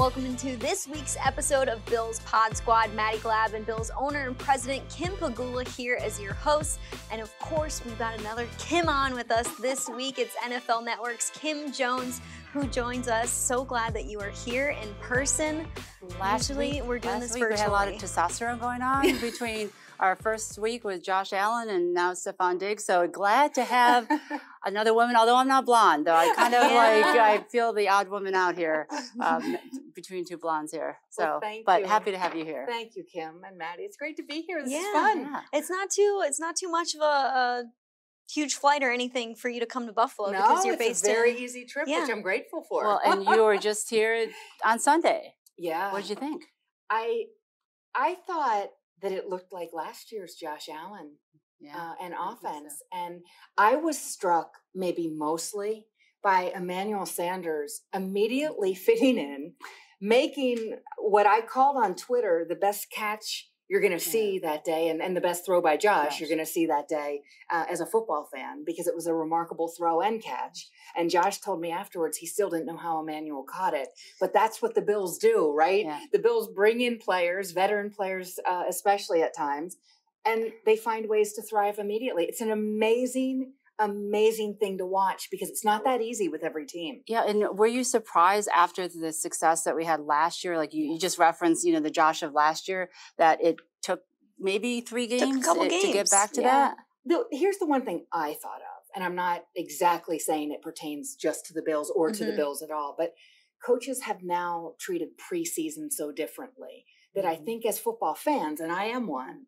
Welcome into this week's episode of Bill's Pod Squad. Maddy, Glab, and Bill's owner and president, Kim Pegula, here as your host. And of course, we've got another Kim on with us this week. It's NFL Network's Kim Jones, who joins us. So glad that you are here in person. Usually, we're doing this virtually. We had a lot of testosterone going on between our first week with Josh Allen and now Saquon Diggs. So glad to have another woman, although I'm not blonde, though I kind of I feel the odd woman out here between two blondes here. So, well, but happy to have you here. Thank you, Kim and Maddy. It's great to be here. This is fun. Yeah. It's not too much of a huge flight or anything for you to come to Buffalo because you're based in a very easy trip, which I'm grateful for. Well, and you were just here on Sunday. Yeah. What did you think? I thought that it looked like last year's Josh Allen and offense. So. And I was struck maybe mostly by Emmanuel Sanders immediately fitting in, making what I called on Twitter the best catch you're going to see that day, and the best throw by Josh you're going to see that day as a football fan, because it was a remarkable throw and catch. And Josh told me afterwards he still didn't know how Emmanuel caught it. But that's what the Bills do, right? Yeah. The Bills bring in players, veteran players especially at times, and they find ways to thrive immediately. It's an amazing thing to watch because it's not that easy with every team. Yeah, and were you surprised after the success that we had last year? Like you just referenced, the Josh of last year, that it took maybe 3 games to get back to that? Here's the one thing I thought of, and I'm not exactly saying it pertains just to the Bills or to the Bills at all, but coaches have now treated preseason so differently that I think as football fans, and I am one,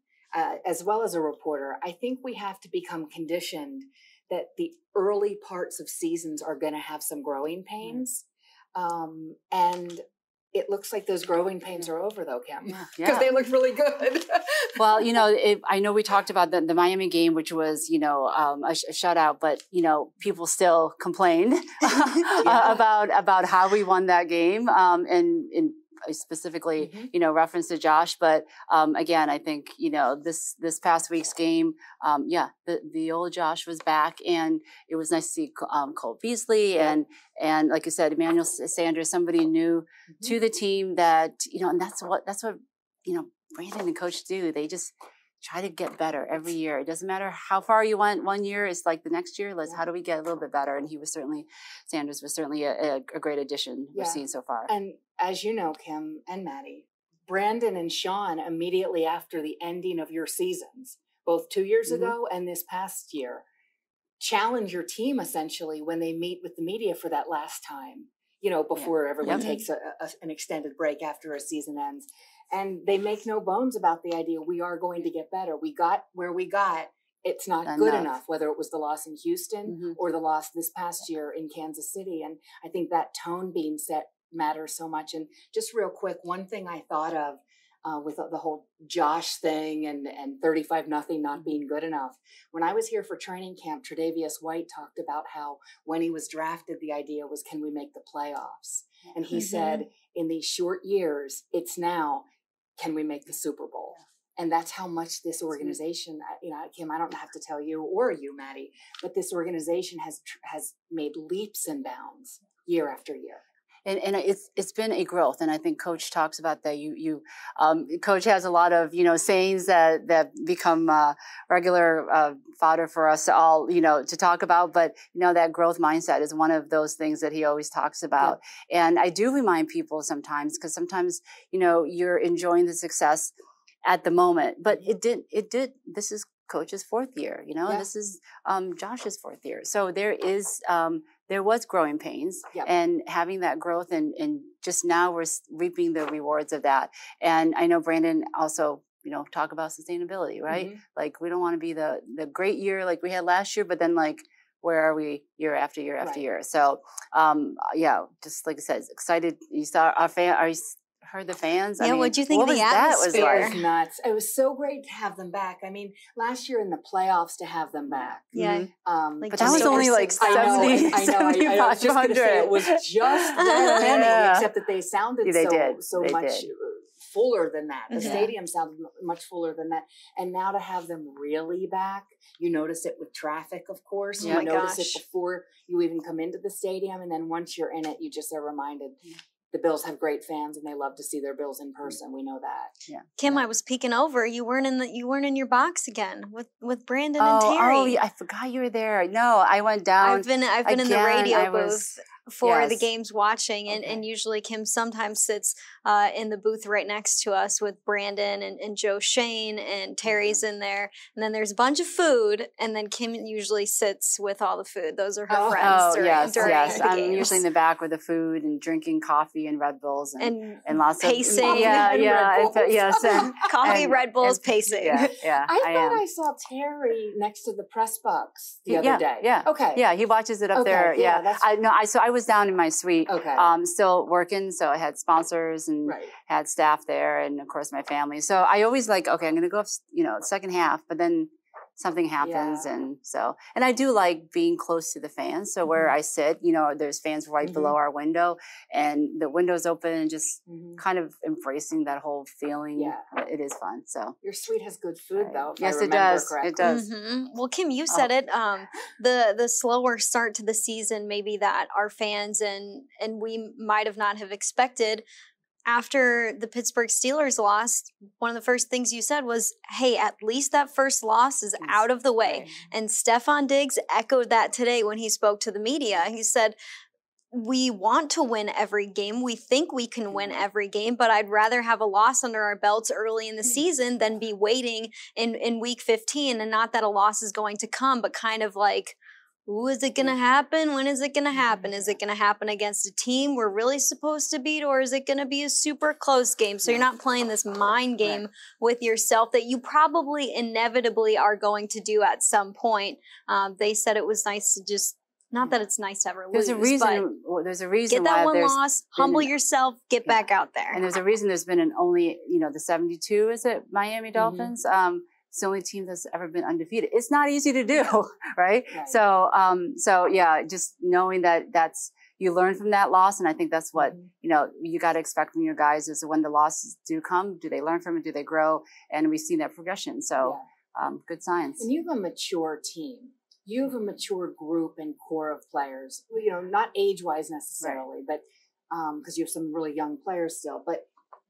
as well as a reporter, I think we have to become conditioned that the early parts of seasons are going to have some growing pains. And it looks like those growing pains are over, though, Kim, because they look really good. Well, I know we talked about the Miami game, which was, a shutout, but, people still complained about how we won that game. And specifically, reference to Josh. But again, I think, this past week's game, the old Josh was back, and it was nice to see Cole Beasley and like you said, Emmanuel Sanders, somebody new to the team that, and that's what Brandon and Coach do. They just try to get better every year. It doesn't matter how far you went one year. It's like the next year, how do we get a little bit better? And Sanders was certainly a great addition we've seen so far. And as you know, Kim and Maddy, Brandon and Sean, immediately after the ending of your seasons, both 2 years ago and this past year, challenge your team essentially when they meet with the media for that last time, before everyone takes an extended break after a season ends. And they make no bones about the idea we are going to get better. We got where we got. It's not good enough, whether it was the loss in Houston or the loss this past year in Kansas City. And I think that tone being set matters so much. And just real quick, one thing I thought of with the whole Josh thing and 35-0 not being good enough. When I was here for training camp, Tre'Davious White talked about how when he was drafted, the idea was, can we make the playoffs? And he said, in these short years, it's now, can we make the Super Bowl? And that's how much this organization, Kim, I don't have to tell you or you, Maddy, but this organization has made leaps and bounds year after year. And it's been a growth, and I think Coach talks about that. Coach has a lot of sayings that become regular fodder for us to all to talk about. But that growth mindset is one of those things that he always talks about. Yeah. And I do remind people sometimes, because sometimes you're enjoying the success at the moment, but it did. This is Coach's 4th year, this is Josh's 4th year. So there was growing pains and having that growth, and just now we're reaping the rewards of that. And I know Brandon also, talk about sustainability, right? Like we don't want to be the great year like we had last year, but then where are we year after year after year? So just like I said, excited. You saw our heard the fans. Yeah, what'd you think of the atmosphere? It was nuts. It was so great to have them back. I mean, last year in the playoffs to have them back. Yeah. But that was only like 70, I know. I was just going to say it was just that many, except that they sounded so much fuller than that. The stadium sounded much fuller than that. And now to have them really back, you notice it with traffic, of course. You notice it before you even come into the stadium. And then once you're in it, you just are reminded the Bills have great fans and they love to see their Bills in person. We know that. Yeah. Kim, I was peeking over. You weren't in your box again with Brandon and Terry. Oh, yeah, I forgot you were there. No, I went down. I've been in the radio booth for the games watching, and usually Kim sometimes sits in the booth right next to us with Brandon and Joe Shane, and Terry's in there, and then there's a bunch of food, and then Kim usually sits with all the food. Those are her friends during the I'm games. usually in the back with the food and drinking coffee and Red Bulls and lots pacing. of Coffee, Red Bulls, pacing. Yeah. I thought I saw Terry next to the press box the other day. Yeah. Okay. Yeah, he watches it up there. Yeah. I was down in my suite. Okay. Still working, so I had sponsors and had staff there, and of course my family. So I always I'm going to go up, second half, but then something happens, and I do like being close to the fans. So where I sit, there's fans right below our window, and the window's open, and just kind of embracing that whole feeling. Yeah, it is fun. So your suite has good food, though. Yes, it does. Correctly. It does. Well, Kim, you said it. The slower start to the season, maybe that our fans and we might have not have expected. After the Pittsburgh Steelers lost, one of the first things you said was, hey, at least that first loss is out of the way. Right. And Stefon Diggs echoed that today when he spoke to the media. He said, we want to win every game. We think we can win every game, but I'd rather have a loss under our belts early in the season than be waiting in week 15. And not that a loss is going to come, but kind of like, ooh, is it going to happen? When is it going to happen? Is it going to happen against a team we're really supposed to beat, or is it going to be a super close game? So you're not playing this mind game with yourself that you probably inevitably are going to do at some point. They said it was nice to just, not that it's nice to ever lose, there's a reason get that why one loss, humble yourself, get back out there. And there's a reason there's been the 72, is it Miami Dolphins? It's the only team that's ever been undefeated. It's not easy to do, right? So just knowing that you learn from that loss. And I think that's what, you got to expect from your guys is when the losses do come, do they learn from it? Do they grow? And we've seen that progression. So good signs. And you have a mature team. You have a mature group and core of players, not age-wise necessarily, but because you have some really young players still, but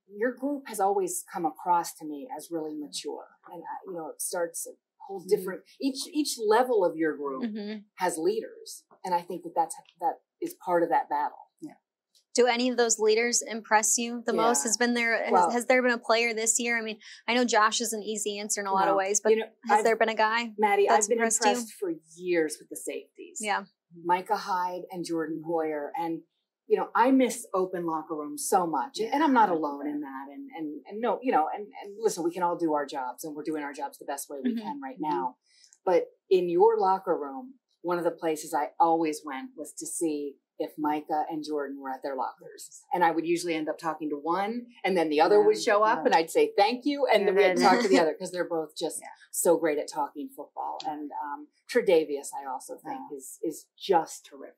your group has always come across to me as really mature. And, it starts a whole different, each level of your group has leaders. And I think that is part of that battle. Yeah. Do any of those leaders impress you the most? Has there been a player this year? I mean, I know Josh is an easy answer in a lot of ways, but has there been a guy? Maddy, I've been impressed for years with the safeties. Yeah. Micah Hyde and Jordan Poyer. And I miss open locker rooms so much, and I'm not alone in that. And no, and listen, we can all do our jobs, and we're doing our jobs the best way we can right now. But in your locker room, one of the places I always went was to see if Micah and Jordan were at their lockers. And I would usually end up talking to one, and then the other would show up, and I'd say thank you, and then we'd talk to the other, because they're both just so great at talking football. And Tre'Davious, I also think, is just terrific.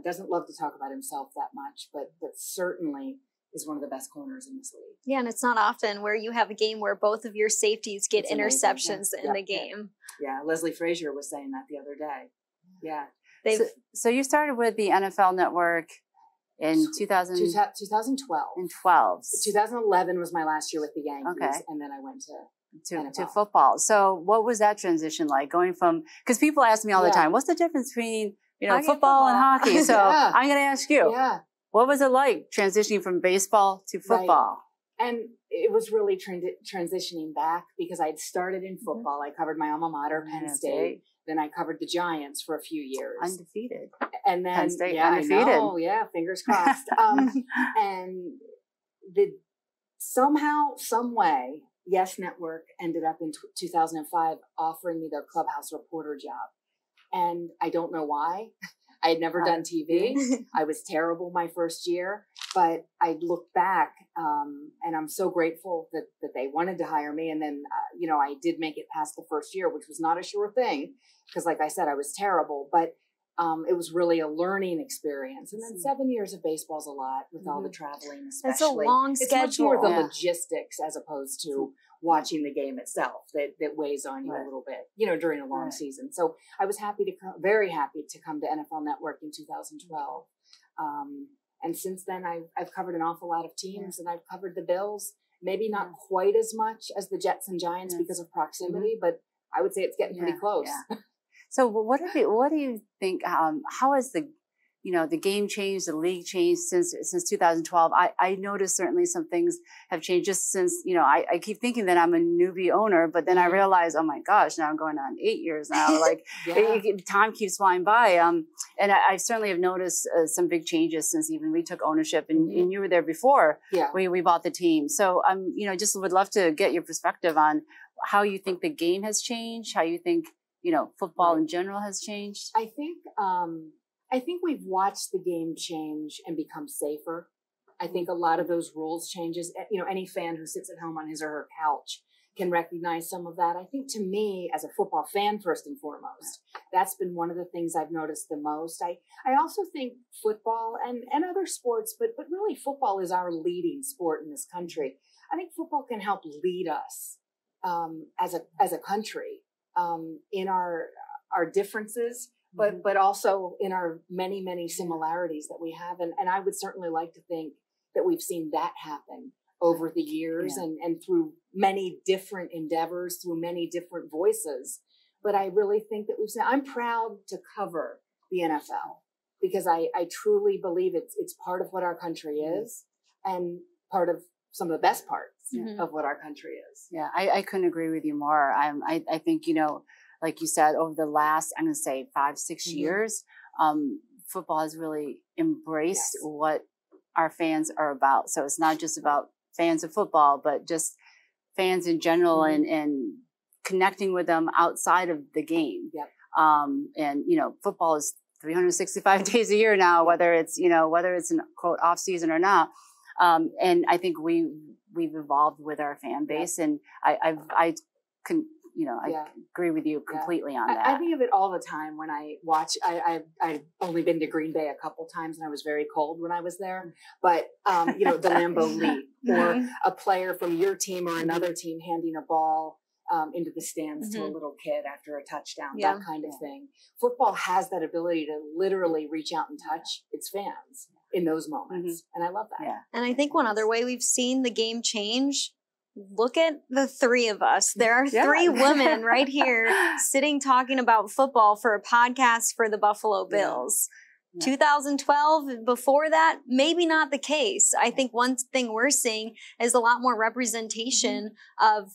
Doesn't love to talk about himself that much, but certainly is one of the best corners in this league. Yeah, and it's not often where you have a game where both of your safeties get interceptions in the game. Yeah, Leslie Frazier was saying that the other day. Yeah. So you started with the NFL Network in 2012. In 12. 2011 was my last year with the Yankees, and then I went to football. So what was that transition like, going from, because people ask me all the time, what's the difference between football and hockey? So I'm going to ask you, what was it like transitioning from baseball to football? Right. And it was really transitioning back, because I'd started in football. I covered my alma mater, Penn State. Then I covered the Giants for a few years. Undefeated. And then, Penn State, undefeated. I know, fingers crossed. And somehow, some way, Yes Network ended up in 2005 offering me their clubhouse reporter job. And I don't know why. I had never done TV. I was terrible my first year, but I look back, and I'm so grateful that they wanted to hire me. And then, I did make it past the first year, which was not a sure thing, because like I said, I was terrible, but it was really a learning experience. And then 7 years of baseball's a lot with all the traveling, especially. It's a long schedule. It's much more the logistics as opposed to watching the game itself that weighs on you a little bit, during a long season. So I was very happy to come to NFL Network in 2012. And since then, I've covered an awful lot of teams, and I've covered the Bills, maybe not quite as much as the Jets and Giants because of proximity, but I would say it's getting pretty close. Yeah. So what do you think, how has the game changed, the league changed since 2012? I noticed certainly some things have changed just since, I keep thinking that I'm a newbie owner, but then I realize, oh my gosh, now I'm going on 8 years now. Like time keeps flying by. And I certainly have noticed some big changes since even we took ownership, and you were there before we bought the team. So just would love to get your perspective on how you think the game has changed, how you think, football in general has changed. I think we've watched the game change and become safer. I think a lot of those rules changes, any fan who sits at home on his or her couch can recognize some of that. I think to me, as a football fan, first and foremost, that's been one of the things I've noticed the most. I also think football and other sports, but really football is our leading sport in this country. I think football can help lead us as a country in our differences, but also in our many, many similarities that we have. And I would certainly like to think that we've seen that happen over the years and through many different endeavors, through many different voices. But I really think that we've seen, I'm proud to cover the NFL because I truly believe it's part of what our country is and part of some of the best parts of what our country is. Yeah, I couldn't agree with you more. I think, like you said, over the last, I'm going to say 5-6 years, football has really embraced what our fans are about. So it's not just about fans of football, but just fans in general and connecting with them outside of the game. Yep. And, football is 365 days a year now, whether it's in quote off season or not. And I think we've evolved with our fan base, and I agree with you completely on that. I think of it all the time when I watch. I've only been to Green Bay a couple times, and I was very cold when I was there. But the Lambeau Leap, or a player from your team or another team handing a ball into the stands to a little kid after a touchdown, that kind of thing. Football has that ability to literally reach out and touch its fans in those moments, and I love that. Yeah. And I think one other way we've seen the game change. Look at the three of us. There are three women right here sitting talking about football for a podcast for the Buffalo Bills. 2012, before that, maybe not the case. I think one thing we're seeing is a lot more representation of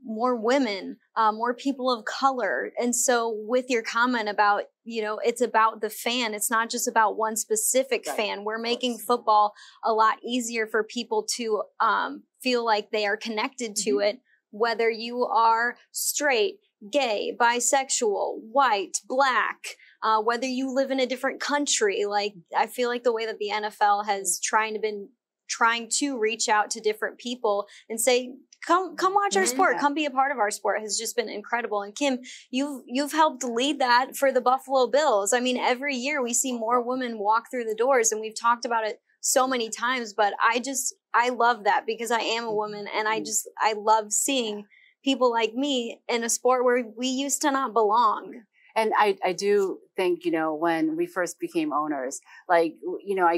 more women, more people of color. And so with your comment about, it's about the fan, it's not just about one specific fan. We're making football a lot easier for people to feel like they are connected to it, whether you are straight, gay, bisexual, white, black, whether you live in a different country. Like, I feel like the way that the NFL has trying to reach out to different people and say, come watch our sport, come be a part of our sport, has just been incredible. And Kim, you've helped lead that for the Buffalo Bills. I mean, every year we see more women walk through the doors, and we've talked about it so many times, but I love that because I am a woman, and I love seeing people like me in a sport where we used to not belong. And I do think, when we first became owners, I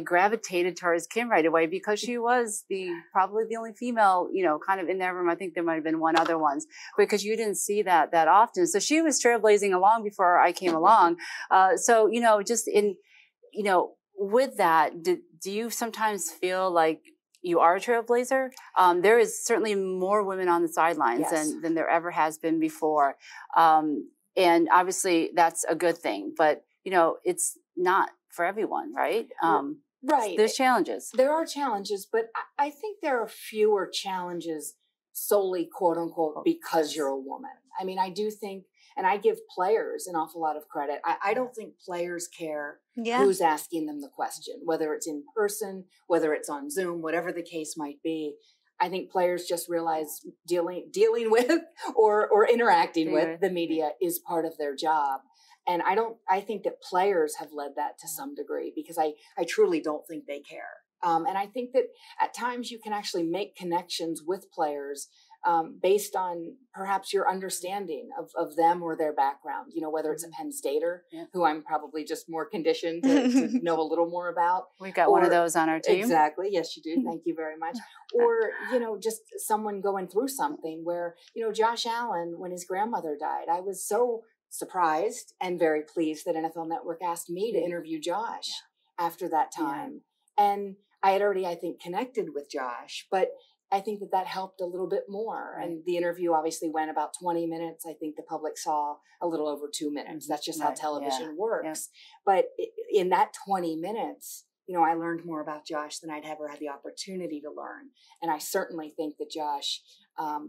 gravitated towards Kim right away because she was probably the only female, kind of in that room. I think there might have been one other ones, because you didn't see that often. So she was trailblazing along before I came along. So, just in, with that, do you sometimes feel like you are a trailblazer? There is certainly more women on the sidelines than there ever has been before. And obviously that's a good thing, but it's not for everyone, right? Right. There's challenges. There are challenges, but I think there are fewer challenges solely, quote unquote, because you're a woman. I mean, I do think, and I give players an awful lot of credit. I don't think players care who's asking them the question, whether it's in person, whether it's on Zoom, whatever the case might be. I think players just realize dealing with or interacting with the media is part of their job. And I think that players have led that to some degree, because I truly don't think they care. And I think that at times you can actually make connections with players based on perhaps your understanding of them or their background, you know, whether it's a Penn Stater, who I'm probably just more conditioned to know a little more about. We've got one of those on our team. Exactly. Yes, you do. Thank you very much. Or, you know, just someone going through something where, you know, Josh Allen, when his grandmother died, I was so surprised and very pleased that NFL Network asked me to interview Josh after that time. And I had already, I think, connected with Josh, but I think that helped a little bit more. Right. And the interview obviously went about 20 minutes. I think the public saw a little over 2 minutes. That's just how television works. But in that 20 minutes, you know, I learned more about Josh than I'd ever had the opportunity to learn. And I certainly think that Josh,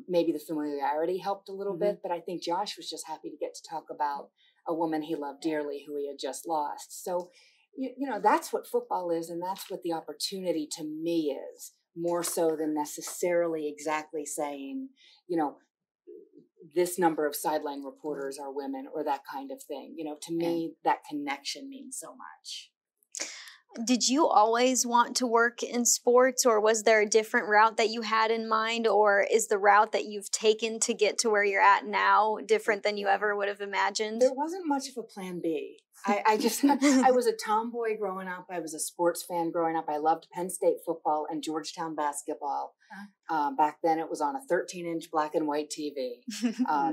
maybe the familiarity helped a little bit, but I think Josh was just happy to get to talk about a woman he loved dearly who he had just lost. So, you know, that's what football is, and that's what the opportunity to me is. More so than necessarily exactly saying, you know, this number of sideline reporters are women or that kind of thing. You know, to me, that connection means so much. Did you always want to work in sports, or was there a different route that you had in mind, or is the route that you've taken to get to where you're at now different than you ever would have imagined? There wasn't much of a plan B. I was a tomboy growing up. I was a sports fan growing up. I loved Penn State football and Georgetown basketball. Back then it was on a 13-inch black and white TV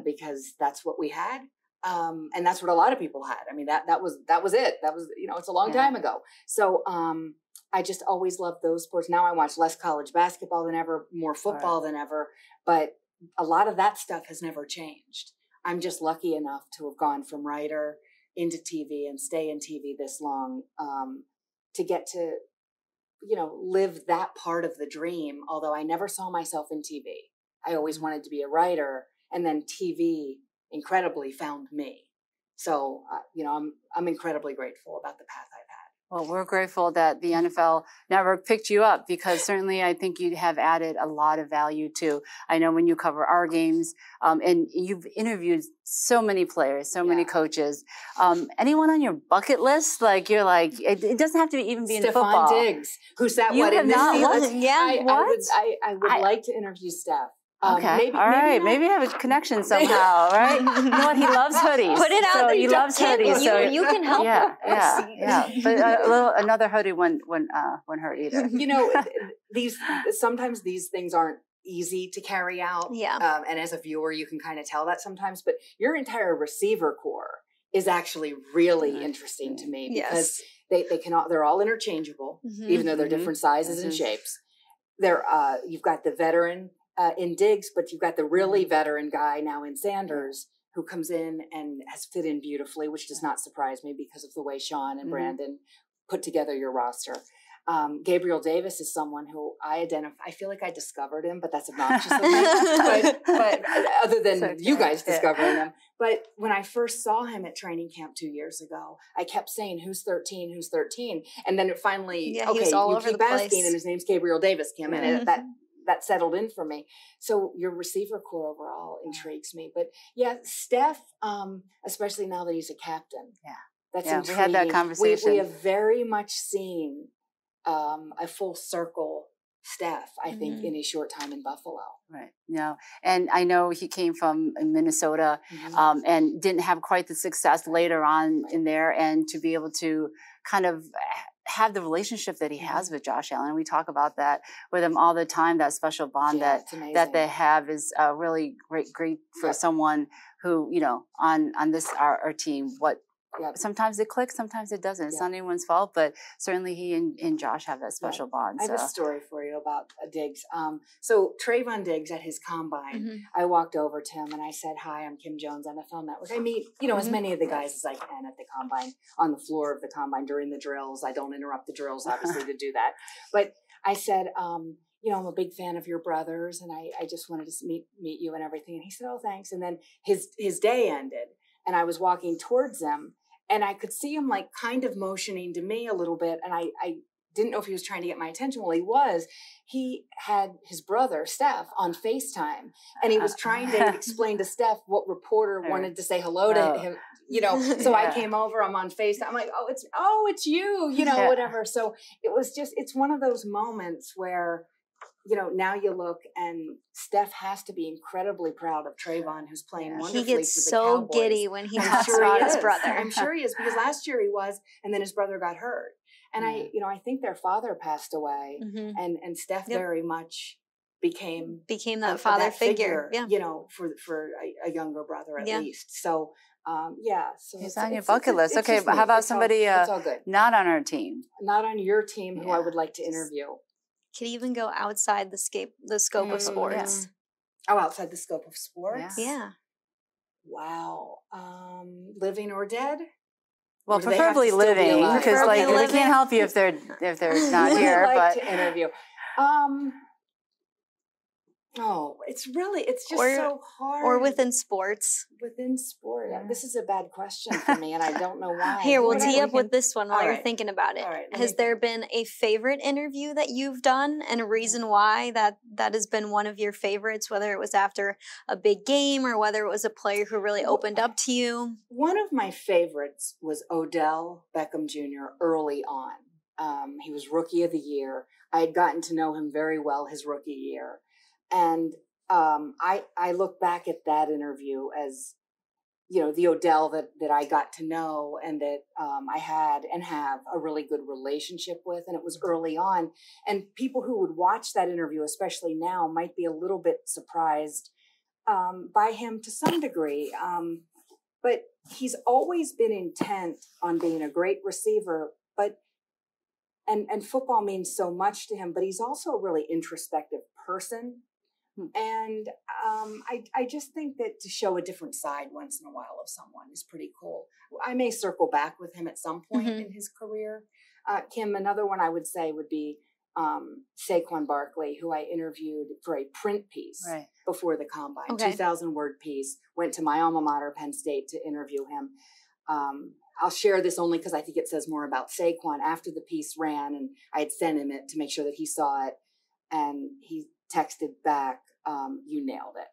because that's what we had. And that's what a lot of people had. I mean, that was it. That was, you know, it's a long time ago. So I just always loved those sports. Now I watch less college basketball than ever, more football than ever. But a lot of that stuff has never changed. I'm just lucky enough to have gone from writer into TV and stay in TV this long, to get to, you know, live that part of the dream. Although I never saw myself in TV. I always wanted to be a writer, and then TV incredibly found me. So, you know, I'm incredibly grateful about the path I've had. Well, we're grateful that the NFL Network picked you up, because certainly I think you have added a lot of value too. I know when you cover our games, and you've interviewed so many players, so many coaches. Anyone on your bucket list? Like, you're like, it doesn't have to even be in football. Saquon Diggs, who sat in this season. I would like to interview Steph. Okay. All right. Maybe have a connection somehow, right? You know what? He loves hoodies. Put it out there. He loves hoodies. So you can help him. Yeah. But another hoodie wouldn't hurt either. You know, sometimes these things aren't easy to carry out. Yeah. And as a viewer, you can kind of tell that sometimes. But your entire receiver core is actually really interesting to me, because they're all interchangeable, even though they're different sizes and shapes. You've got the veteran in Diggs, but you've got the really veteran guy now in Sanders, who comes in and has fit in beautifully, which does not surprise me because of the way Sean and Brandon put together your roster. Gabriel Davis is someone who I feel like I discovered him, but that's obnoxious of me. but other than you guys discovering him. But when I first saw him at training camp 2 years ago, I kept saying, who's 13? Who's 13? And then it finally, he was all over keep the asking, place. and his name's Gabriel Davis, Kim, and that settled in for me. So your receiver core overall intrigues me. But yeah, Steph, especially now that he's a captain. Yeah. That's intriguing. We had that conversation. We have very much seen a full circle Steph, I think, in a short time in Buffalo. Right. No. And I know he came from Minnesota and didn't have quite the success later on in there, and to be able to kind of have the relationship that he has with Josh Allen. We talk about that with him all the time. That special bond that they have is really great for someone who, you know, on this our team. Sometimes it clicks, sometimes it doesn't. It's not anyone's fault, but certainly he and Josh have that special bond. I have a story for you about Diggs. So Trayvon Diggs at his combine, I walked over to him and I said, "Hi, I'm Kim Jones, NFL Network." I meet, you know, as many of the guys as I can at the combine, on the floor of the combine during the drills. I don't interrupt the drills, obviously, to do that. But I said, you know, I'm a big fan of your brothers, and I just wanted to meet you and everything. And he said, "Oh, thanks." And then his day ended, and I was walking towards him, and I could see him like kind of motioning to me a little bit. And I didn't know if he was trying to get my attention. Well, he was. He had his brother, Steph, on FaceTime. And he was trying to explain to Steph what reporter wanted to say hello to him. You know, so I came over, I'm on FaceTime. I'm like, it's you, you know, whatever. So it's one of those moments where you know, now you look and Steph has to be incredibly proud of Trayvon, who's playing wonderfully He gets for the so Cowboys. giddy when he I'm talks sure about he his is. brother. I'm sure he is, because last year he was, and then his brother got hurt. And I think their father passed away, and Steph very much became that father figure. you know, for a younger brother at least. So so he's on your bucket list. Okay, but how about somebody not on our team? Not on your team who I would like to interview. Could even go outside the scope of sports. Oh, outside the scope of sports? Yeah. Wow. Living or dead? Well, preferably living, because like we can't help you if they're not here. But to interview. It's just so hard. Or within sports. Within sport. Yeah. This is a bad question for me, and I don't know why. Here, we'll tee up with this one while you're thinking about it. All right, has there been a favorite interview that you've done, and a reason why that has been one of your favorites, whether it was after a big game or whether it was a player who really opened up to you? One of my favorites was Odell Beckham Jr. early on. He was Rookie of the Year. I had gotten to know him very well his rookie year. And I look back at that interview as, you know, the Odell that I got to know and that I had and have a really good relationship with. And it was early on. And people who would watch that interview, especially now, might be a little bit surprised by him to some degree. But he's always been intent on being a great receiver. And football means so much to him, but he's also a really introspective person. And I just think that to show a different side once in a while of someone is pretty cool. I may circle back with him at some point in his career. Kim, another one I would say would be Saquon Barkley, who I interviewed for a print piece before the Combine, 2,000-word piece, went to my alma mater, Penn State, to interview him. I'll share this only because I think it says more about Saquon. After the piece ran, and I had sent him it to make sure that he saw it, and he texted back, "You nailed it."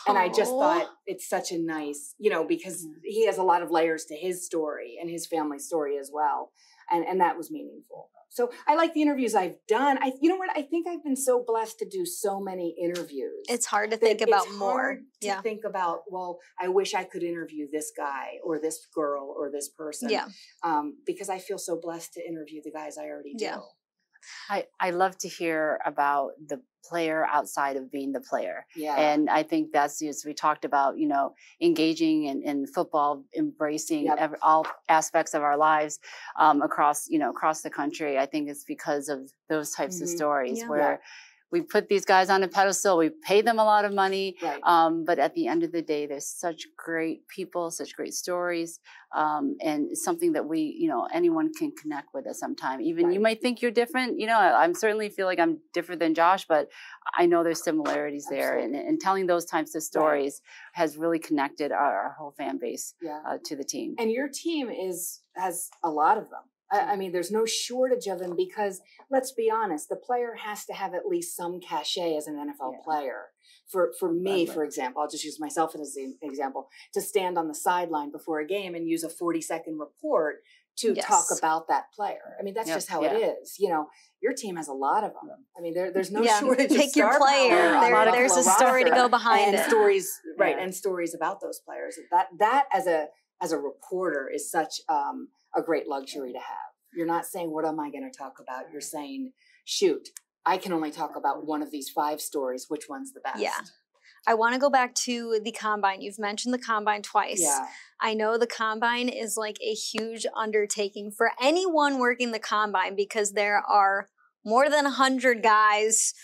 And I just thought it's such a nice, you know, because he has a lot of layers to his story and his family story as well. And that was meaningful. So I like the interviews I've done. You know what? I think I've been so blessed to do so many interviews. It's hard to think about more. To think about, well, I wish I could interview this guy or this girl or this person. Yeah. Because I feel so blessed to interview the guys I already do. Yeah. I love to hear about the player outside of being the player. Yeah. And I think that's, as we talked about, you know, engaging in football, embracing all aspects of our lives across the country. I think it's because of those types of stories where we put these guys on a pedestal, we pay them a lot of money, but at the end of the day, there's such great people, such great stories, and something that anyone can connect with at some time. Even you might think you're different. You know, I certainly feel like I'm different than Josh, but I know there's similarities there. And telling those types of stories has really connected our whole fan base to the team. And your team has a lot of them. I mean, there's no shortage of them because, let's be honest, the player has to have at least some cachet as an NFL player. For me, for example, I'll just use myself as an example, to stand on the sideline before a game and use a 40-second report to talk about that player. I mean, that's just how it is. You know, your team has a lot of them. I mean, there's no shortage of Pick your player. There's a story to go behind it. Stories, and stories about those players. That as a reporter is such a great luxury to have. You're not saying, what am I going to talk about? You're saying, shoot, I can only talk about one of these 5 stories. Which one's the best? Yeah. I want to go back to the Combine. You've mentioned the Combine twice. Yeah. I know the Combine is like a huge undertaking for anyone working the Combine because there are more than 100 guys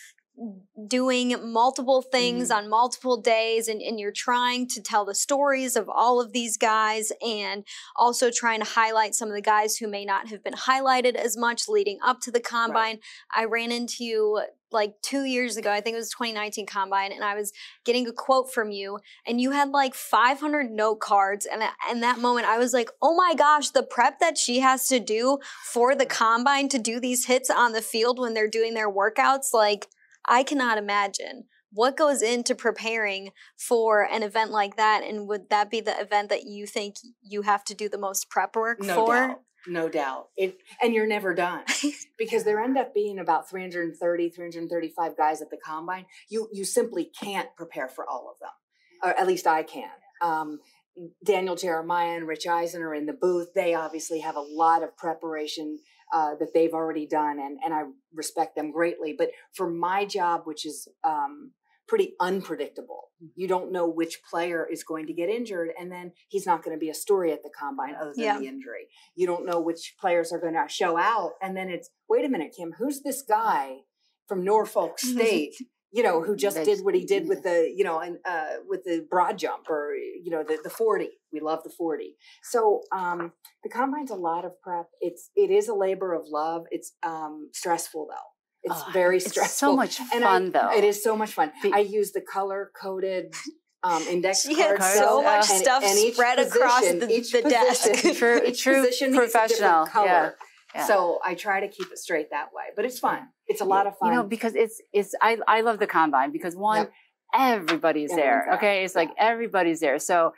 doing multiple things on multiple days, and you're trying to tell the stories of all of these guys and also trying to highlight some of the guys who may not have been highlighted as much leading up to the Combine. I ran into you like 2 years ago, I think it was 2019 Combine, and I was getting a quote from you, and you had like 500 note cards, and in that moment I was like, oh my gosh, the prep that she has to do for the Combine to do these hits on the field when they're doing their workouts, like, I cannot imagine what goes into preparing for an event like that. And would that be the event that you think you have to do the most prep work for? No doubt. And you're never done because there end up being about 330, 335 guys at the combine. You simply can't prepare for all of them, or at least I can't. Daniel Jeremiah and Rich Eisen are in the booth. They obviously have a lot of preparation that they've already done, and I respect them greatly. But for my job, which is pretty unpredictable, you don't know which player is going to get injured, and then he's not going to be a story at the combine other than the injury. You don't know which players are going to show out, and then it's, wait a minute, Kim, who's this guy from Norfolk State? Who just did what he did with the, with the broad jump, or, the 40. We love the 40. So the combine's a lot of prep. It is a labor of love. It's stressful, though. It's very stressful. It's so much fun, though. It is so much fun. I use the color-coded index cards. She had so much stuff spread across the desk. Each position professional. Needs a different color. Yeah. So I try to keep it straight that way, but it's fun. It's a lot of fun. Because I love the combine because everybody's there. Okay. It's like everybody's there. So,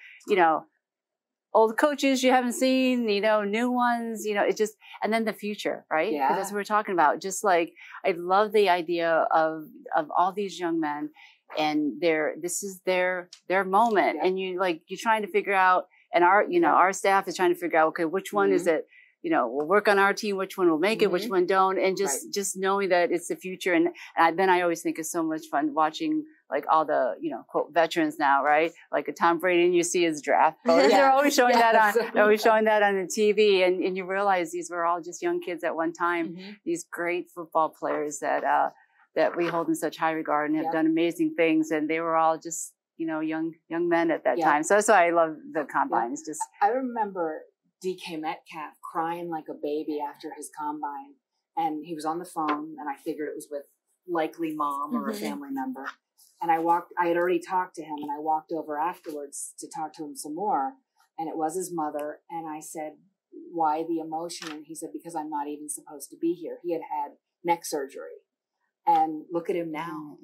old coaches you haven't seen, new ones, it just, and then the future, right? Yeah. Because that's what we're talking about. Just like, I love the idea of all these young men, and this is their moment. And you're trying to figure out, and our staff is trying to figure out, okay, which one is it? We'll work on our team, which one will make it, which one don't. And just knowing that it's the future. And then I always think it's so much fun watching all the, quote, veterans now, right? Like a Tom Brady, and you see his draft photos. They're always showing they're always showing that on the TV. And you realize these were all just young kids at one time, these great football players that we hold in such high regard and have done amazing things. And they were all just, young men at that time. So that's why I love the combines. Just I remember DK Metcalf crying like a baby after his combine, and he was on the phone, and I figured it was with likely mom or a family member. And I had already talked to him, and I walked over afterwards to talk to him some more, and it was his mother. And I said, why the emotion? And he said, because I'm not even supposed to be here. He had had neck surgery, and look at him now.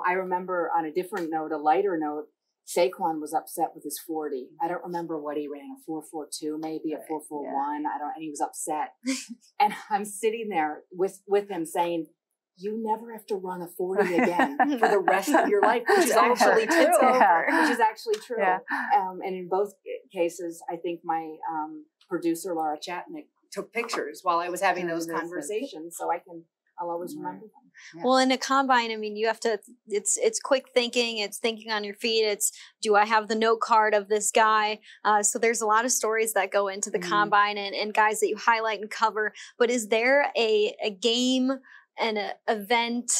I remember on a different note, a lighter note, Saquon was upset with his 40. I don't remember what he ran, a 4.42, maybe a 4.41. And he was upset. And I'm sitting there with him saying, you never have to run a 40 again for the rest of your life, which is actually true. Which is actually true. And in both cases, I think my producer, Laura Chatnick, took pictures while I was having those conversations. So I'll always remember them. Well, in a combine, you have to, it's quick thinking. It's thinking on your feet. It's, do I have the note card of this guy? So there's a lot of stories that go into the combine and guys that you highlight and cover. But is there a game, an event,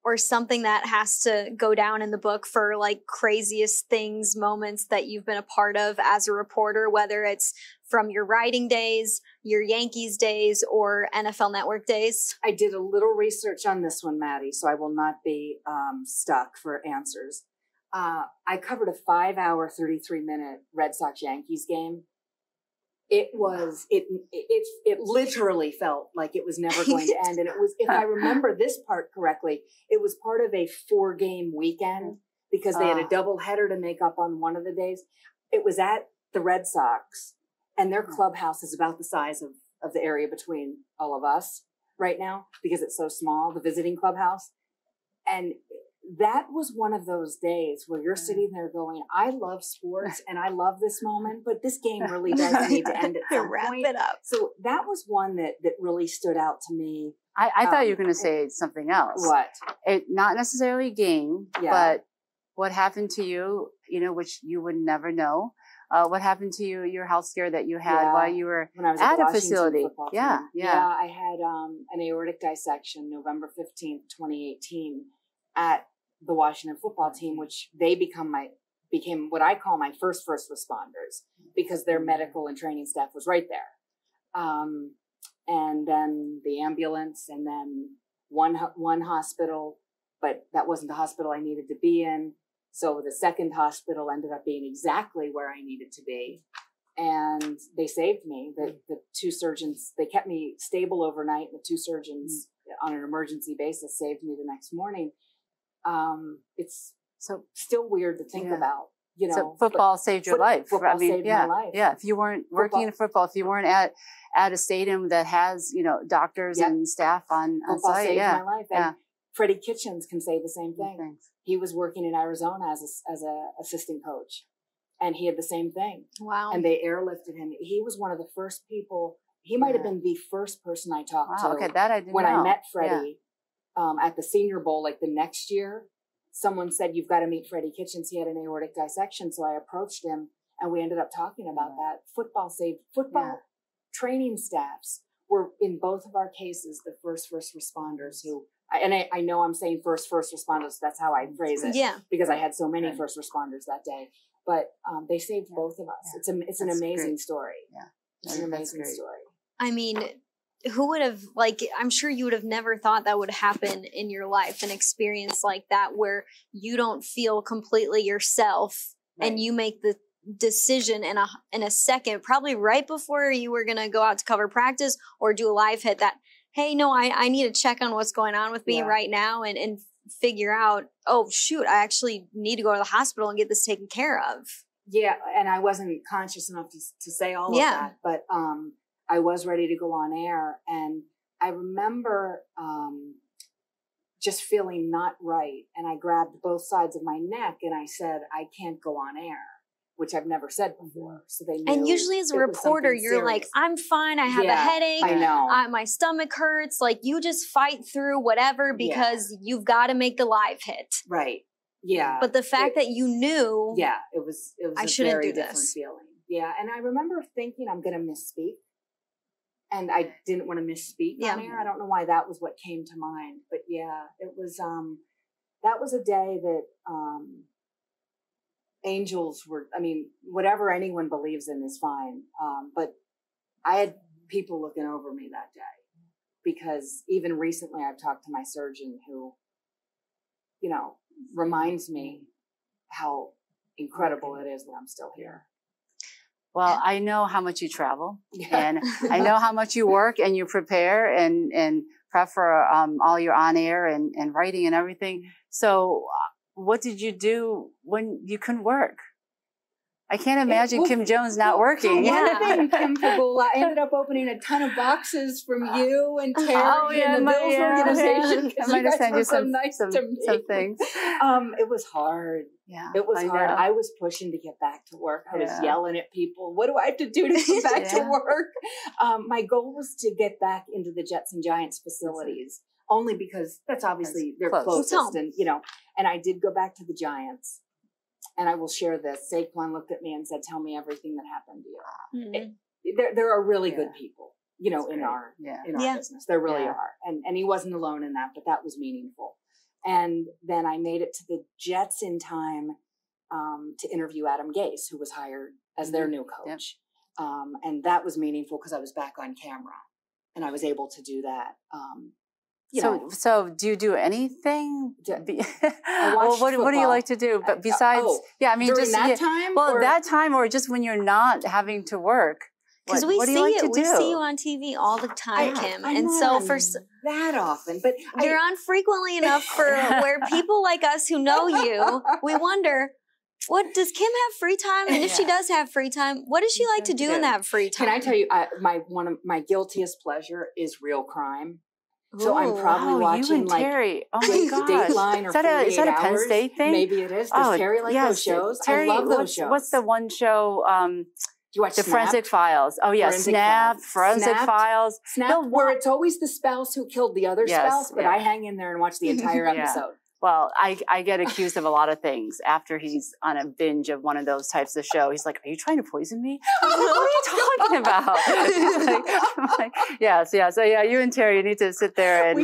or something that has to go down in the book for craziest things, moments that you've been a part of as a reporter, whether it's from your writing days, your Yankees days, or NFL Network days? I did a little research on this one, Maddy, so I will not be stuck for answers. I covered a 5-hour, 33-minute Red Sox Yankees game. It literally felt like it was never going to end. And it was, if I remember this part correctly, it was part of a 4-game weekend because they had a double header to make up on one of the days. It was at the Red Sox, and their clubhouse is about the size of the area between all of us right now because it's so small, the visiting clubhouse. And that was one of those days where you're sitting there going, I love sports and I love this moment, but this game really does need to end at some point. Wrap it up. So that was one that really stood out to me. I thought you were going to say something else. What? Not necessarily a game, but what happened to you, which you would never know. What happened to you, your health scare that you had while you were when I was at the a facility? Yeah, I had an aortic dissection November 15th, 2018 at the Washington football team, which they became what I call my first responders because their medical and training staff was right there. And then the ambulance, and then one hospital, but that wasn't the hospital I needed to be in. So the second hospital ended up being exactly where I needed to be. And they saved me. The two surgeons, they kept me stable overnight. And the two surgeons on an emergency basis saved me the next morning. It's so still weird to think about, So football saved your life. Football saved my life. Yeah. If you weren't working in football, if you weren't at at a stadium that has, doctors and staff on Football site. saved Yeah. my life. And Freddie Kitchens can say the same thing. Thanks. He was working in Arizona as a assistant coach, and he had the same thing. Wow. And they airlifted him. He was one of the first people. He might have been the first person I talked to. Okay, that I didn't when know. I met Freddie at the Senior Bowl, like the next year, someone said, "You've got to meet Freddie Kitchens. He had an aortic dissection." So I approached him, and we ended up talking about that. Football training staffs were, in both of our cases, the first responders who, and I know I'm saying first responders, that's how I phrase it. Yeah. Because I had so many first responders that day. But they saved both of us. Yeah. It's an amazing story. Yeah. It's an amazing story. I mean, who would have, I'm sure you would have never thought that would happen in your life, an experience like that where you don't feel completely yourself and you make the decision in a second, probably right before you were going to go out to cover practice or do a live hit, that, hey, no, I need to check on what's going on with me right now and figure out, oh, shoot, I actually need to go to the hospital and get this taken care of. Yeah, and I wasn't conscious enough to say all of that, but I was ready to go on air, and I remember just feeling not right, and I grabbed both sides of my neck, and I said, I can't go on air, which I've never said before. So they knew. And usually as a reporter, you're like, I'm fine, I have a headache, I know. My stomach hurts, you just fight through whatever because you've got to make the live hit. Right. Yeah. But the fact that you knew. Yeah, it was I a shouldn't very do different this. feeling. Yeah, and I remember thinking I'm going to misspeak. And I didn't want to misspeak on air. I don't know why that was what came to mind. But yeah, it was, that was a day that angels were, whatever anyone believes in is fine. But I had people looking over me that day. Because even recently I've talked to my surgeon who, reminds me how incredible it is that I'm still here. Well, I know how much you travel, and I know how much you work and you prepare and prep for all your on air and writing and everything. So what did you do when you couldn't work? I can't imagine Kim Jones not working. Kim Pegula. I ended up opening a ton of boxes from you and Terry and the Bills organization. I might have sent you some things. It was hard. Yeah, it was hard. I was pushing to get back to work. I was yelling at people. What do I have to do to get back to work? My goal was to get back into the Jets and Giants facilities, only because that's obviously they're closest, and and I did go back to the Giants. And I will share this. Saquon looked at me and said, "Tell me everything that happened to you." Mm-hmm. There are really good people, in our business. There really are. And he wasn't alone in that, but that was meaningful. And then I made it to the Jets in time to interview Adam Gase, who was hired as their new coach. And that was meaningful because I was back on camera and I was able to do that. So do you do anything? Well, what do you like to do? But besides, during just that time. Well, that time, or just when you're not having to work. Because we see you on TV all the time, Kim, and so for that often, but you're on frequently enough for where people like us who know you, we wonder. What does Kim have free time? And if she does have free time, what does she like to do in that free time? Can I tell you, one of my guiltiest pleasure is real crime. So I'm probably watching Terry. Oh my God. Dateline or 48 is that a Penn State thing? Maybe it is. Does Terry like those shows? Terry, I love those shows. What's the one show? Do you watch the Forensic Files? Oh yeah, Forensic Files. Snap, where it's always the spouse who killed the other spouse, but I hang in there and watch the entire episode. Well, I get accused of a lot of things after he's on a binge of one of those types of show. He's like, "Are you trying to poison me?" I'm like, "What are you talking about?" I'm like, So you and Terry, you need to sit there and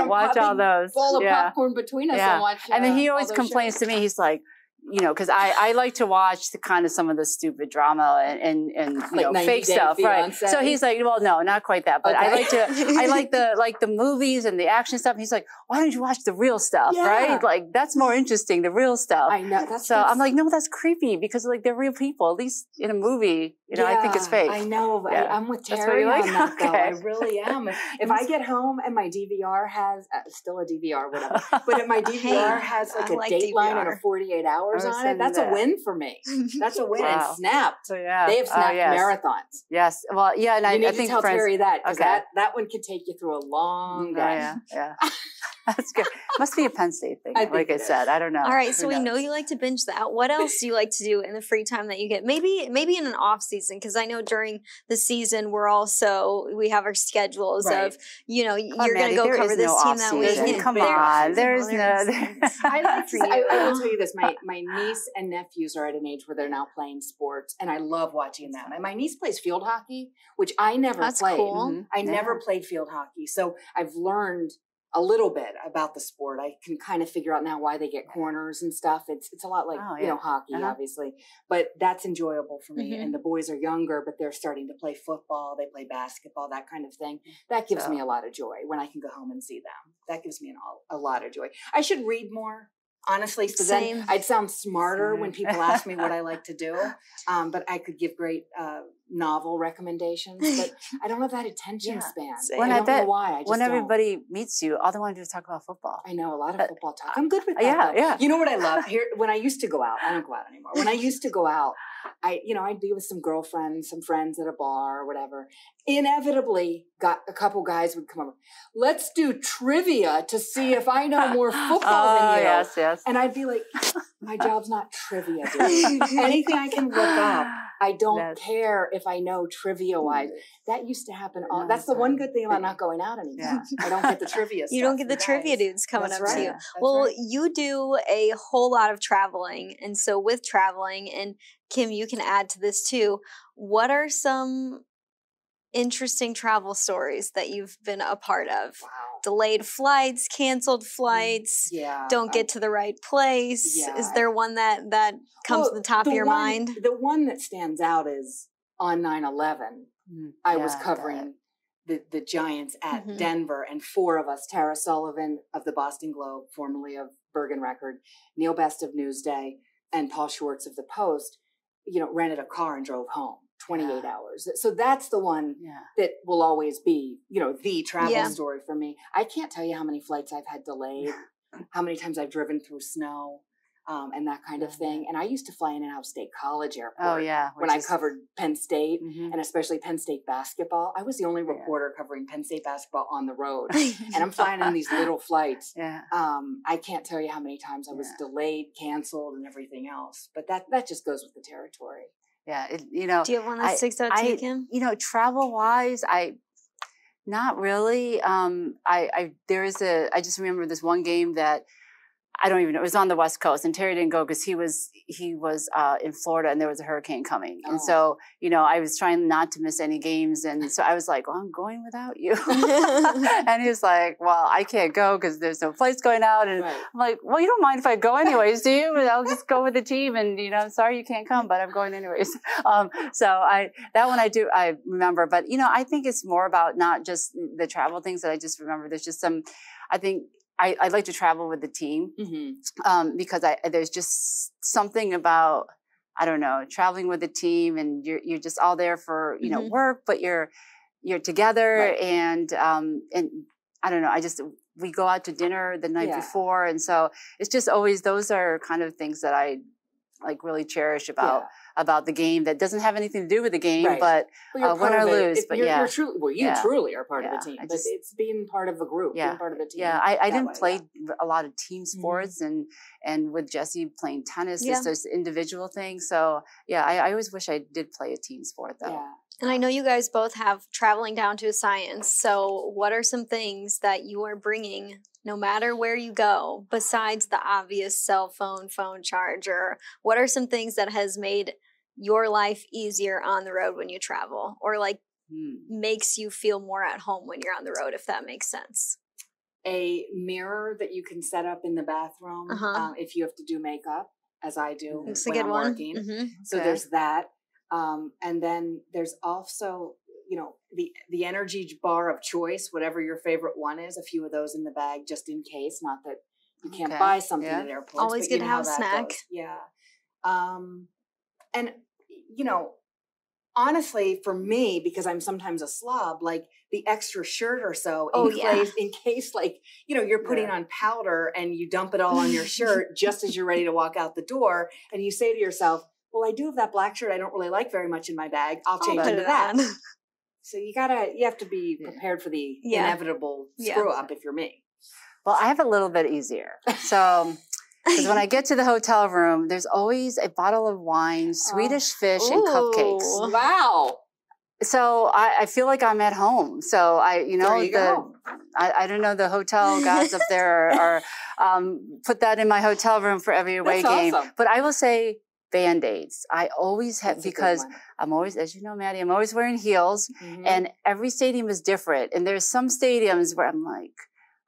watch all those. Bowl of popcorn between us and watch. And then he always complains to me. He's like, because I like to watch some of the stupid drama and fake stuff, right? So he's like, well, no, not quite that, but I like the movies and the action stuff. And he's like, why don't you watch the real stuff, right? Like that's more interesting, the real stuff. I know. I'm like, no, that's creepy because they're real people. At least in a movie, I think it's fake. I know. I'm with Terry on that though. I really am. If I get home and my DVR has still a DVR, whatever, but if my DVR has like a Dateline and a 48 Hours. hours on it. That's a win for me. That's a win. Wow. And Snap. So yeah, They have Snap marathons. Yes. Well, yeah, and you need I to think tell Terry that, because okay. that one can take you through a long day. Yeah. That's good. Must be a Penn State thing, like I said. I don't know. All right, so we know you like to binge that. What else do you like to do in the free time that you get? Maybe in an off season, because I know during the season we have our schedules of, you're going to go cover this team that week. Come on, there's no. I will tell you this: my niece and nephews are at an age where they're now playing sports, and I love watching them. And my niece plays field hockey, which I never played. That's cool. Mm-hmm. I never played field hockey, so I've learned a little bit about the sport. I can kind of figure out now why they get corners and stuff. It's a lot like, hockey, obviously, but that's enjoyable for me. And the boys are younger, but they're starting to play football. They play basketball, that kind of thing. That gives me a lot of joy when I can go home and see them. That gives me a lot of joy. I should read more, honestly, so then I'd sound smarter when people ask me what I like to do. But I could give great novel recommendations, but I don't have that attention span. I don't know why. When everybody meets you, all they want to do is talk about football. I know, a lot of football talk. I'm good with that. Yeah. You know what I love? Here, when I used to go out, I don't go out anymore. When I used to go out, I'd be with some girlfriends, some friends at a bar or whatever. Inevitably, a couple guys would come over. Let's do trivia to see if I know more football than you. Yes. And I'd be like, my job's not trivia, dude. Anything I can look up. I don't care if I know trivia-wise. That used to happen. That's the one good thing about not going out anymore. Yeah. I don't get the trivia stuff. You don't get the trivia dudes coming up to you. Well, you do a whole lot of traveling. And so with traveling, and Kim, you can add to this too, what are some interesting travel stories that you've been a part of? Wow. Delayed flights, canceled flights, don't get to the right place. Is there one that comes to the top of your mind? The one that stands out is on 9/11. I was covering the Giants at Denver, and four of us, Tara Sullivan of the Boston Globe, formerly of Bergen Record, Neil Best of Newsday, and Paul Schwartz of the Post, rented a car and drove home. 28 hours. So that's the one that will always be, the travel story for me. I can't tell you how many flights I've had delayed, how many times I've driven through snow, and that kind of thing. And I used to fly in and out of State College Airport when I covered Penn State, and especially Penn State basketball. I was the only reporter covering Penn State basketball on the road. And I'm flying in these little flights. I can't tell you how many times I was delayed, canceled, and everything else. But that just goes with the territory. Yeah, do you have one that sticks out to you, Kim? Travel wise, not really. I just remember this one game that I don't even know. It was on the West Coast, and Terry didn't go because he was in Florida, and there was a hurricane coming. And so, I was trying not to miss any games, and so I was like, "Well, I'm going without you." And he was like, "Well, I can't go because there's no flights going out." And I'm like, "Well, you don't mind if I go anyways, do you? I'll just go with the team, and sorry you can't come, but I'm going anyways." So that one I remember, but I think it's more about not just the travel things that I just remember. There's just some, I think. I like to travel with the team because there's just something about, I don't know, traveling with the team, and you're just all there for work, but you're together, and I don't know. We go out to dinner the night before, and so it's just always, those are kind of things that I really cherish about the game that doesn't have anything to do with the game, but win or lose. But you're truly are part of the team. But it's being part of a group, being part of a team. Yeah, I didn't play a lot of team sports, and with Jesse playing tennis, it's just individual things. So I always wish I did play a team sport though. Yeah. And I know you guys both have traveling down to a science. So what are some things that you are bringing no matter where you go, besides the obvious cell phone charger? What are some things that has made your life easier on the road when you travel, or makes you feel more at home when you're on the road, if that makes sense? A mirror that you can set up in the bathroom if you have to do makeup, as I do when I'm working. So there's that. And then there's also, the energy bar of choice, whatever your favorite one is, a few of those in the bag just in case. Not that you can't buy something at airports. Always good to have a snack. Goes. Yeah. And, honestly, for me, because I'm sometimes a slob, like the extra shirt or so in case like, you're putting on powder and you dump it all on your shirt just as you're ready to walk out the door. And you say to yourself, well, I do have that black shirt I don't really like very much in my bag. I'll change into that. So you have to be prepared for the inevitable screw up if you're me. Well, I have a little bit easier. So, because when I get to the hotel room, there's always a bottle of wine, Swedish fish, and cupcakes. Wow. So I feel like I'm at home. So I don't know, the hotel gods up there are put that in my hotel room for every away game. Awesome. But I will say Band-Aids. I always have, because I'm always, as you know, Maddie, I'm always wearing heels, and every stadium is different. And there's some stadiums where I'm like,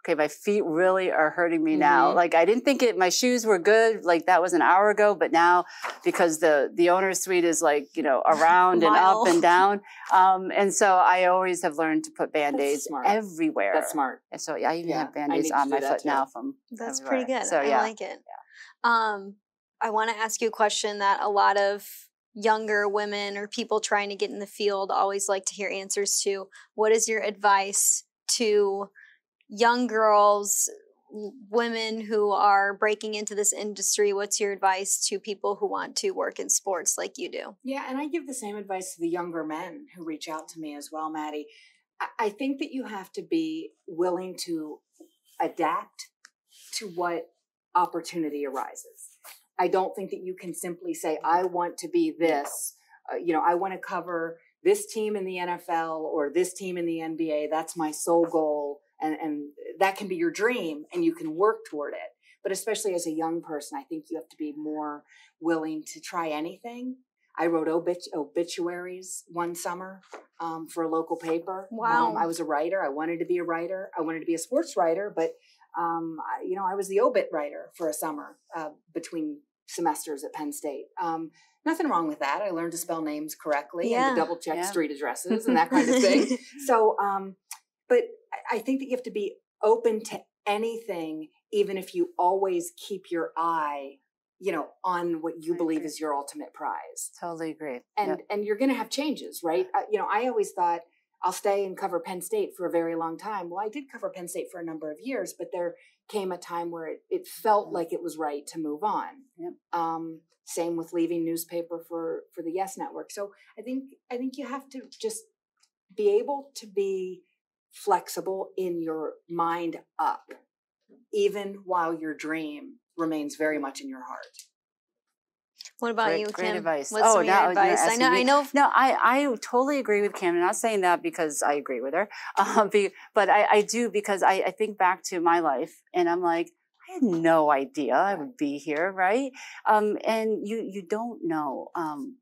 okay, my feet really are hurting me now. Like, I didn't think my shoes were good. Like, that was an hour ago, but now, because the owner's suite is like, around and up and down. And so I always have learned to put Band-Aids everywhere. That's smart. And so I even have Band-Aids on my foot now from That's everywhere. pretty good. So, I like it. Yeah. I want to ask you a question that a lot of younger women or people trying to get in the field always like to hear answers to. What is your advice to young girls, women who are breaking into this industry? What's your advice to people who want to work in sports like you do? Yeah, and I give the same advice to the younger men who reach out to me as well, Maddie. I think that you have to be willing to adapt to what opportunity arises. I don't think that you can simply say, I want to be this, I want to cover this team in the NFL or this team in the NBA. That's my sole goal. And that can be your dream and you can work toward it. But especially as a young person, I think you have to be more willing to try anything. I wrote obituaries one summer for a local paper. Wow. I was a writer. I wanted to be a writer. I wanted to be a sports writer, but I was the obit writer for a summer between semesters at Penn State. Nothing wrong with that. I learned to spell names correctly and to double check street addresses and that kind of thing. So, but I think that you have to be open to anything, even if you always keep your eye, on what you believe is your ultimate prize. Totally agree. And you're going to have changes, right? I always thought I'll stay and cover Penn State for a very long time. Well, I did cover Penn State for a number of years, but there came a time where it felt like it was right to move on. Yep. Same with leaving newspaper for the Yes Network. So I think you have to just be able to be flexible in your mind up, even while your dream remains very much in your heart. What about you, Kim? Great advice. What's some of your advice? I know. No, I totally agree with Kim. I'm not saying that because I agree with her, but I do, because I think back to my life and I'm like, I had no idea I would be here, right? And you don't know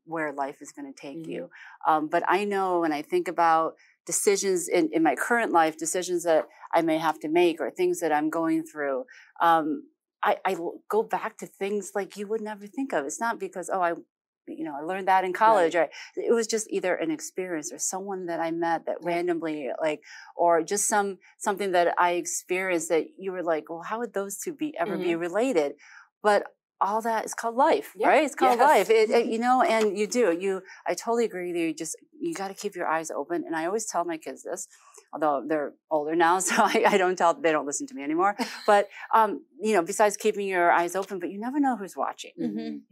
where life is going to take you. But I know when I think about decisions in my current life, decisions that I may have to make or things that I'm going through, I go back to things like you would never think of. It's not because, I learned that in college, or it was just either an experience or someone that I met that randomly, or just something that I experienced that you were like, well, how would those two ever be related? But all that is called life, right? It's called life. And I totally agree with you. You got to keep your eyes open. And I always tell my kids this, although they're older now, so I don't they don't listen to me anymore. But, besides keeping your eyes open, but you never know who's watching,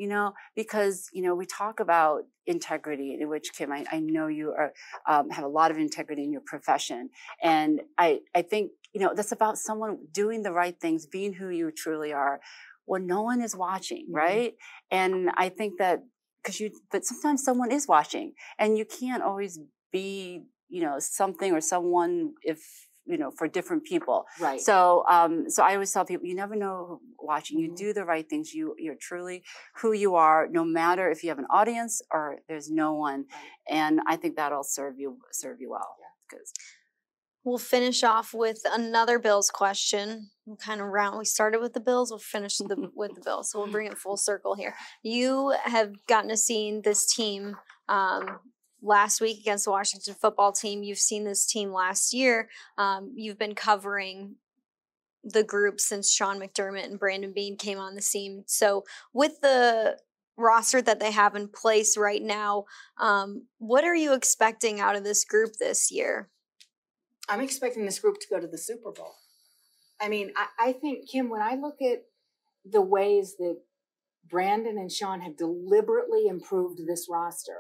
because, we talk about integrity, in which, Kim, I know you are, have a lot of integrity in your profession. And I think, that's about someone doing the right things, being who you truly are, when no one is watching, right? And I think that but sometimes someone is watching, and you can't always be, something or someone for different people. Right. So I always tell people, you never know who's watching. You do the right things. You're truly who you are, no matter if you have an audience or there's no one. And I think that'll serve you well. Yeah. We'll finish off with another Bills question. We'll kind of we started with the Bills, we'll finish with the Bills. So we'll bring it full circle here. You have gotten to see this team last week against the Washington football team. You've seen this team last year. You've been covering the group since Sean McDermott and Brandon Beane came on the scene. So with the roster that they have in place right now. What are you expecting out of this group this year? I'm expecting this group to go to the Super Bowl. I mean, I think, Kim, when I look at the ways that Brandon and Sean have deliberately improved this roster,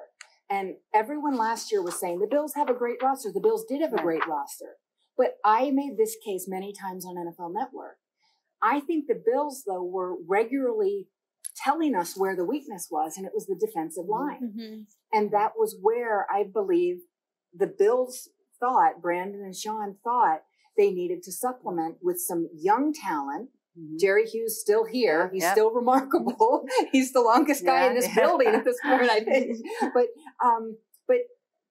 and everyone last year was saying the Bills have a great roster. The Bills did have a great roster. But I made this case many times on NFL Network. I think the Bills, though, were regularly telling us where the weakness was, and it was the defensive line. Mm-hmm. And that was where I believe the Bills thought, Brandon and Sean thought, they needed to supplement with some young talent. Jerry Hughes still here. He's still remarkable. He's the longest guy in this building at this point, I think.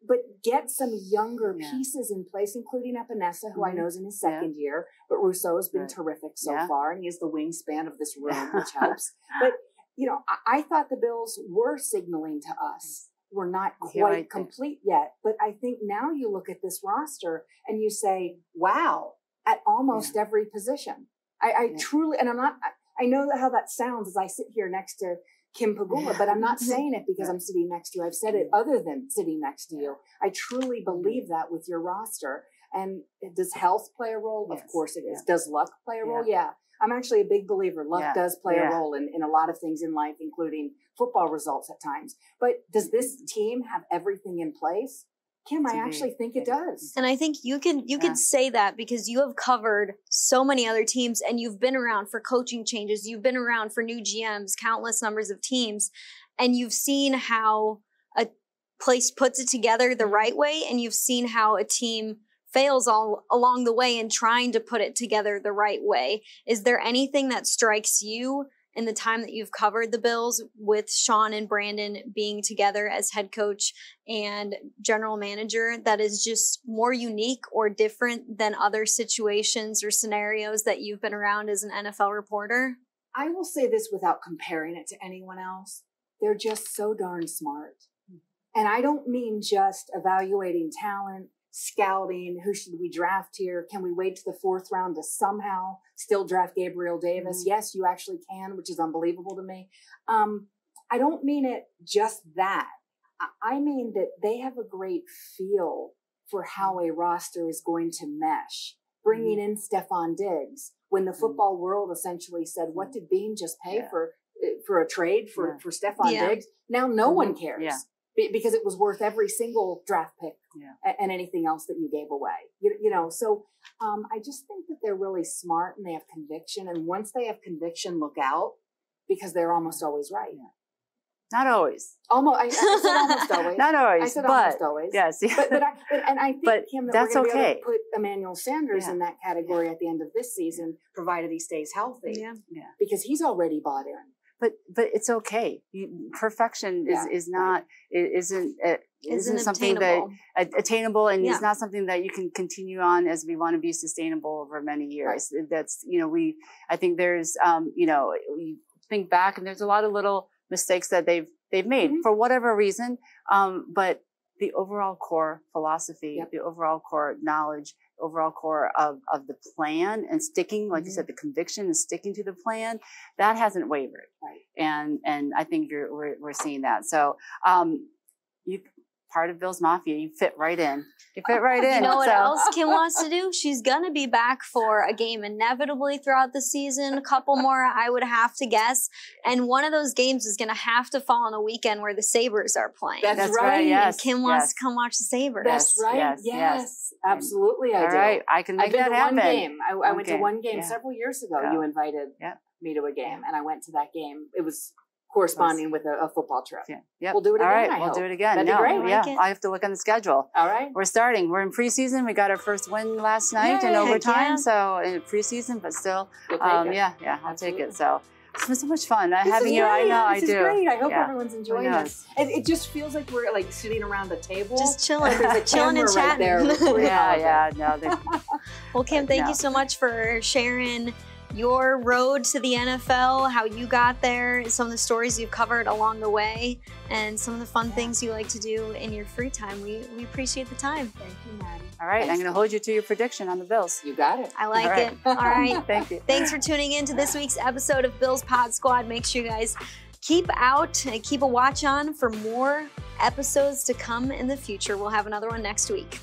But get some younger pieces in place, including Epinesa, who I know is in his second year. But Rousseau has been terrific so far, and he has the wingspan of this room, which helps. But, you know, I thought the Bills were signaling to us we're not quite complete yet. But I think now you look at this roster and you say, wow, at almost every position. I truly, and I know how that sounds as I sit here next to Kim Pegula, but I'm not saying it because I'm sitting next to you. I've said it other than sitting next to you. I truly believe that with your roster. And does health play a role? Of course it is. Does luck play a role? Yeah. I'm actually a big believer. Luck does play a role in a lot of things in life, including football results at times. But does this team have everything in place? Kim, I actually think it does. And I think you can say that because you have covered so many other teams and you've been around for coaching changes. You've been around for new GMs, countless numbers of teams, and you've seen how a place puts it together the right way, and you've seen how a team fails all along the way in trying to put it together the right way. Is there anything that strikes you in the time that you've covered the Bills with Sean and Brandon being together as head coach and general manager that is just more unique or different than other situations or scenarios that you've been around as an NFL reporter? I will say this without comparing it to anyone else. They're just so darn smart. And I don't mean just evaluating talent, scouting, who should we draft here? Can we wait to the fourth round to somehow still draft Gabriel Davis? Yes, you actually can, which is unbelievable to me. I don't mean it just that. I mean that they have a great feel for how a roster is going to mesh. Bringing in Saquon Diggs, when the football world essentially said, what did Bean just pay for a trade for Saquon Diggs? Now no one cares. Because it was worth every single draft pick and anything else that you gave away. You know, so I just think that they're really smart and they have conviction. And once they have conviction, look out, because they're almost always right. Not always. Almost. I said almost always. Not always. I said almost always. Yes. But I think, Kim, that that's we're going to be able okay. to put Emmanuel Sanders in that category at the end of this season, provided he stays healthy. Yeah. Because he's already bought in. But it's okay. Perfection isn't something that attainable, and it's not something that you can continue on as we want to be sustainable over many years. Right. That's I think there's you think back and there's a lot of little mistakes that they've made for whatever reason, but the overall core philosophy, the overall core knowledge, overall core of the plan and sticking, like you said, the conviction and sticking to the plan, that hasn't wavered. Right. And I think we're seeing that. So, you part of Bill's Mafia, you fit right in. You fit right in. You know what else Kim wants to do? She's going to be back for a game inevitably throughout the season. A couple more, I would have to guess. And one of those games is going to have to fall on a weekend where the Sabres are playing. That's right. Yes. And Kim wants to come watch the Sabres. That's right. Yes. Absolutely, I do. All right. I can make that happen. One game. I went to one game several years ago. You invited me to a game, and I went to that game. It was corresponding with a football trip. Yep. We'll do it again. All right, we'll do it again. That'd be great. I have to look on the schedule. All right. We're starting. We're in preseason. We got our first win last night in overtime. So in preseason, but still, I'll take it. So it's been so much fun having you. I know, I do. This is great. I hope everyone's enjoying this. It just feels like we're like sitting around a table, just chilling, There's a chilling and chatting. Right No. Well, Kim, thank you so much for sharing your road to the NFL, how you got there, some of the stories you've covered along the way, and some of the fun things you like to do in your free time. We appreciate the time. Thank you, Maddy. All right, I'm going to hold you to your prediction on the Bills. You got it. I like it. All right. Thank you. Thanks for tuning in to this week's episode of Bills Pod Squad. Make sure you guys keep a watch on for more episodes to come in the future. We'll have another one next week.